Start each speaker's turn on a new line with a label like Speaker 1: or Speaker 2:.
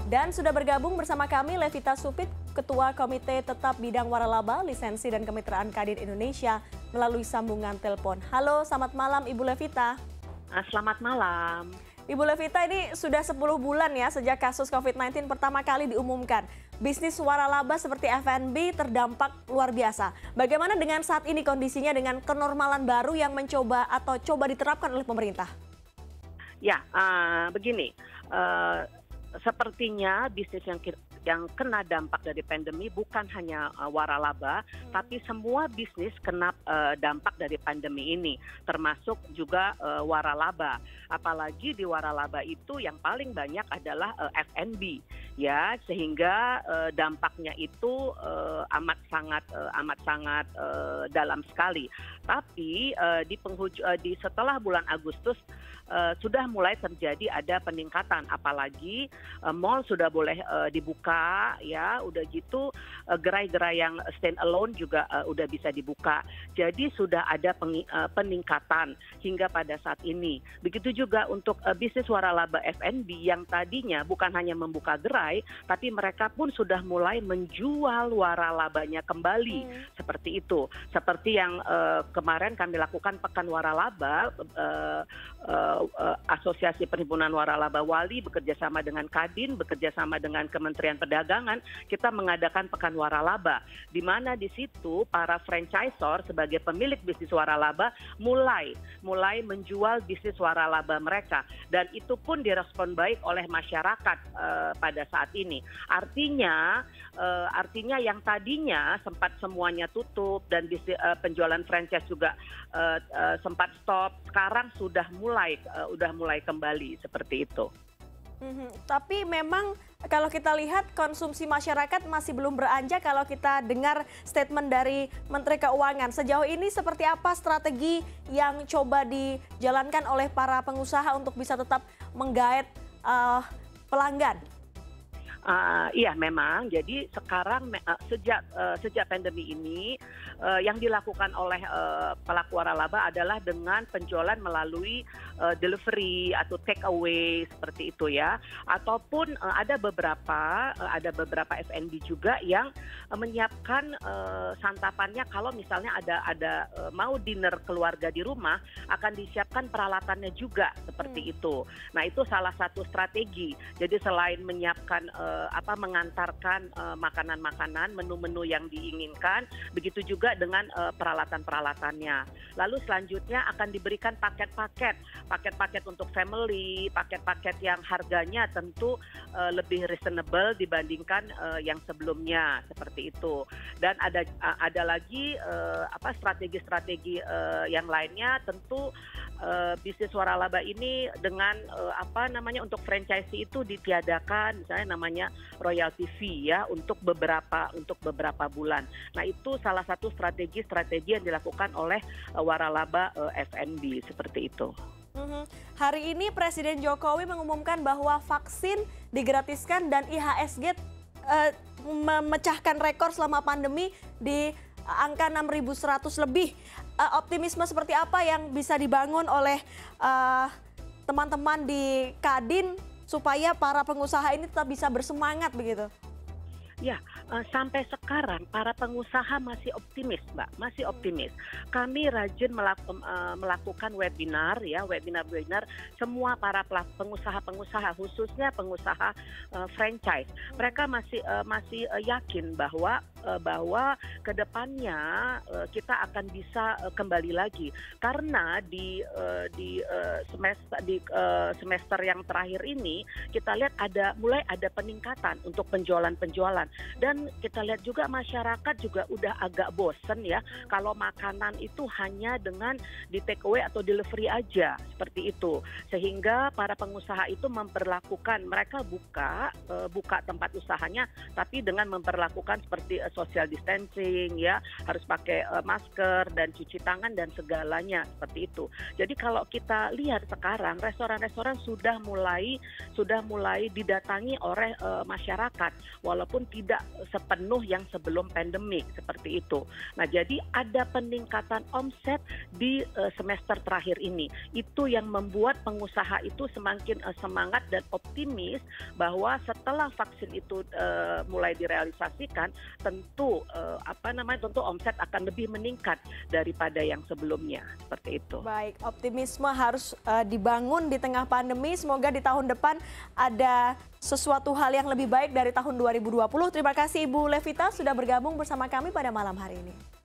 Speaker 1: Dan sudah bergabung bersama kami Levita Supit, Ketua Komite Tetap Bidang Waralaba, Lisensi dan Kemitraan Kadin Indonesia melalui sambungan telepon. Halo, selamat malam Ibu Levita.
Speaker 2: Selamat malam.
Speaker 1: Ibu Levita, ini sudah 10 bulan ya sejak kasus COVID-19 pertama kali diumumkan. Bisnis waralaba seperti F&B terdampak luar biasa. Bagaimana dengan saat ini kondisinya dengan kenormalan baru yang mencoba atau coba diterapkan oleh pemerintah?
Speaker 2: Ya, begini. Sepertinya bisnis yang kena dampak dari pandemi bukan hanya waralaba, tapi semua bisnis kena dampak dari pandemi ini, termasuk juga waralaba. Apalagi di waralaba itu yang paling banyak adalah F&B, ya, sehingga dampaknya itu amat sangat dalam sekali. Tapi di setelah bulan Agustus sudah mulai terjadi ada peningkatan, apalagi mall sudah boleh dibuka, ya, udah gitu gerai-gerai yang stand alone juga udah bisa dibuka. Jadi sudah ada peningkatan hingga pada saat ini. Begitu juga untuk bisnis waralaba F&B yang tadinya bukan hanya membuka gerai, tapi mereka pun sudah mulai menjual waralabanya kembali, seperti itu. Seperti yang kemarin kami lakukan Pekan Waralaba, Asosiasi Perhimpunan Waralaba Wali bekerjasama dengan Kadin, bekerjasama dengan Kementerian Perdagangan, kita mengadakan Pekan Waralaba, di mana di situ para franchisor sebagai pemilik bisnis waralaba mulai menjual bisnis waralaba mereka, dan itu pun direspon baik oleh masyarakat pada saat ini. Artinya yang tadinya sempat semuanya tutup dan penjualan franchise juga sempat stop, sekarang sudah mulai kembali seperti itu.
Speaker 1: Tapi memang kalau kita lihat konsumsi masyarakat masih belum beranjak kalau kita dengar statement dari Menteri Keuangan. Sejauh ini seperti apa strategi yang coba dijalankan oleh para pengusaha untuk bisa tetap menggait pelanggan?
Speaker 2: Iya, memang. Jadi sekarang sejak pandemi ini yang dilakukan oleh pelaku waralaba adalah dengan penjualan melalui delivery atau take away seperti itu, ya. Ataupun ada beberapa F&B juga yang menyiapkan santapannya kalau misalnya ada mau dinner keluarga di rumah, akan disiapkan peralatannya juga seperti itu. Nah, itu salah satu strategi. Jadi selain menyiapkan mengantarkan makanan-makanan, menu-menu yang diinginkan, begitu juga dengan peralatan-peralatannya. Lalu selanjutnya akan diberikan paket-paket untuk family, paket-paket yang harganya tentu lebih reasonable dibandingkan yang sebelumnya, seperti itu. Dan ada lagi strategi-strategi yang lainnya, tentu bisnis waralaba ini dengan untuk franchise itu ditiadakan, misalnya namanya royalty fee, ya, untuk beberapa bulan. Nah, itu salah satu strategi yang dilakukan oleh waralaba F&B seperti itu.
Speaker 1: Hari ini Presiden Jokowi mengumumkan bahwa vaksin digratiskan dan IHSG memecahkan rekor selama pandemi di angka 6.100 lebih. Optimisme seperti apa yang bisa dibangun oleh teman-teman di Kadin supaya para pengusaha ini tetap bisa bersemangat begitu?
Speaker 2: Ya, sampai sekarang para pengusaha masih optimis, Mbak, masih optimis. Kami rajin melakukan webinar, ya, webinar semua para pengusaha, khususnya pengusaha franchise. Mereka masih yakin bahwa kedepannya kita akan bisa kembali lagi, karena di semester yang terakhir ini kita lihat mulai ada peningkatan untuk penjualan. Dan kita lihat juga masyarakat juga udah agak bosen, ya, kalau makanan itu hanya dengan di take away atau delivery aja, seperti itu. Sehingga para pengusaha itu mereka buka tempat usahanya, tapi dengan memperlakukan seperti social distancing, ya, harus pakai masker dan cuci tangan dan segalanya, seperti itu. Jadi kalau kita lihat sekarang restoran-restoran sudah mulai didatangi oleh masyarakat, walaupun tidak sepenuh yang sebelum pandemik seperti itu. Nah, jadi ada peningkatan omset di semester terakhir ini. Itu yang membuat pengusaha itu semakin semangat dan optimis bahwa setelah vaksin itu mulai direalisasikan, tentu tentu omset akan lebih meningkat daripada yang sebelumnya, seperti itu.
Speaker 1: Baik, optimisme harus dibangun di tengah pandemi. Semoga di tahun depan ada sesuatu hal yang lebih baik dari tahun 2020. Terima kasih Ibu Levita sudah bergabung bersama kami pada malam hari ini.